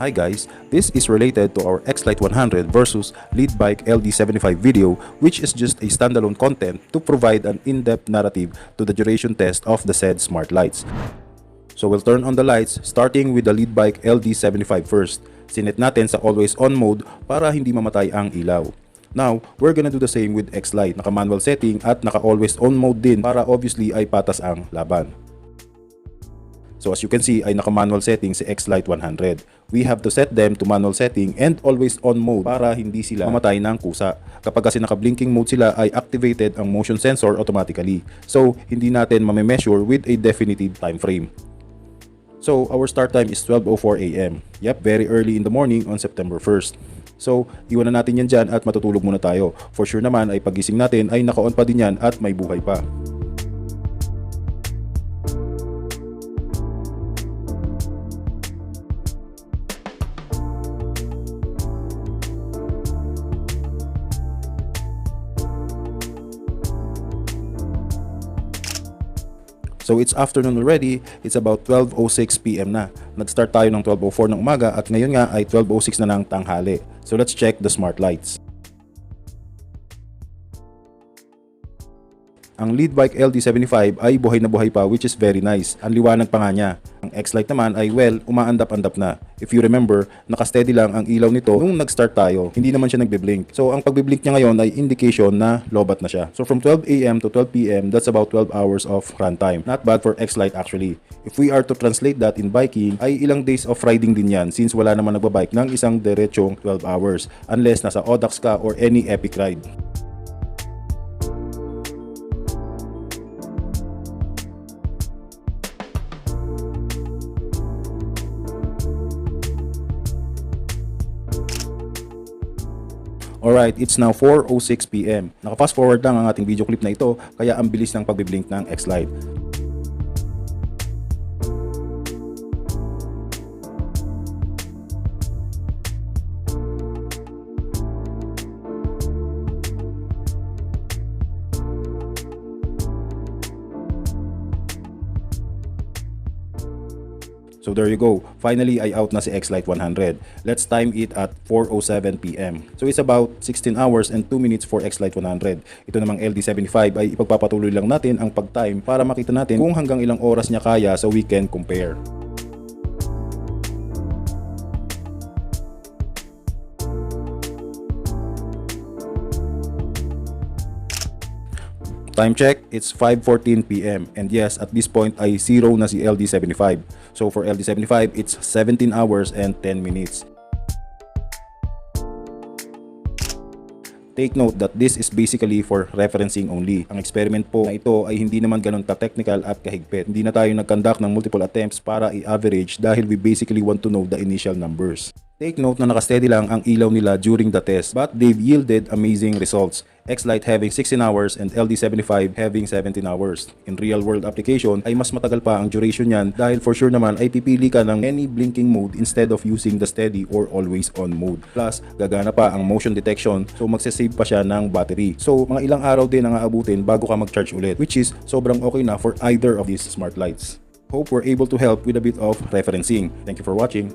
Hi guys, this is related to our X-Lite 100 versus Lead Bike LD75 video, which is just a standalone content to provide an in-depth narrative to the duration test of the said smart lights. So we'll turn on the lights starting with the Lead Bike LD75 first. Sinet natin sa always on mode para hindi mamatay ang ilaw. Now, we're gonna do the same with X-Lite. Naka-manual setting at naka-always on mode din para obviously ay patas ang laban. So as you can see ay naka-manual setting si X-Lite 100. We have to set them to manual setting and always on mode para hindi sila mamatay ng kusa. Kapag kasi naka-blinking mode sila ay activated ang motion sensor automatically. So hindi natin mame-measure with a definitive time frame. So our start time is 12:04 AM. Yep, very early in the morning on September 1st. So iwan na natin yan dyan at matutulog muna tayo. For sure naman ay pagising natin ay naka-on pa din yan at may buhay pa. So it's afternoon already, it's about 12:06 PM na. Nag-start tayo ng 12:04 ng umaga at ngayon nga ay 12:06 na ng tanghali. So let's check the smart lights. Ang Lead Bike LD75 ay buhay na buhay pa, which is very nice. Ang liwanag pa nga niya. Ang X-Lite naman ay well, umaandap-andap na. If you remember, naka-steady lang ang ilaw nito nung nag-start tayo. Hindi naman siya nagbe-blink. So ang pagbe-blink niya ngayon ay indication na lobat na siya. So from 12 AM to 12 PM, that's about 12 hours of run time. Not bad for X-Lite actually. If we are to translate that in biking, ay ilang days of riding din yan since wala naman nagbabike ng isang diretsong 12 hours unless nasa Audax ka or any epic ride. Alright, it's now 4:06 PM. Naka-fast forward lang ang ating video clip na ito kaya ang bilis ng pagbiblink ng X-Lite. So there you go. Finally ay out na si X-Lite 100. Let's time it at 4:07 PM. So it's about 16 hours and 2 minutes for X-Lite 100. Ito namang LD75 ay ipagpapatuloy lang natin ang pag-time para makita natin kung hanggang ilang oras niya kaya so we can compare. Time check, it's 5:14 PM and yes, at this point ay zero na si LD75. So for LD75, it's 17 hours and 10 minutes. Take note that this is basically for referencing only. Ang experiment po na ito ay hindi naman ganun ka-technical at kahigpit. Hindi na tayo nag-conduct ng multiple attempts para i-average dahil we basically want to know the initial numbers. Take note na naka-steady lang ang ilaw nila during the test but they've yielded amazing results. X-Lite having 16 hours and LD75 having 17 hours. In real world application ay mas matagal pa ang duration niyan dahil for sure naman ay pipili ka ng any blinking mode instead of using the steady or always on mode. Plus, gagana pa ang motion detection so magsasave pa siya ng battery. So mga ilang araw din ang aabutin bago ka mag-charge ulit, which is sobrang okay na for either of these smart lights. Hope we're able to help with a bit of referencing. Thank you for watching.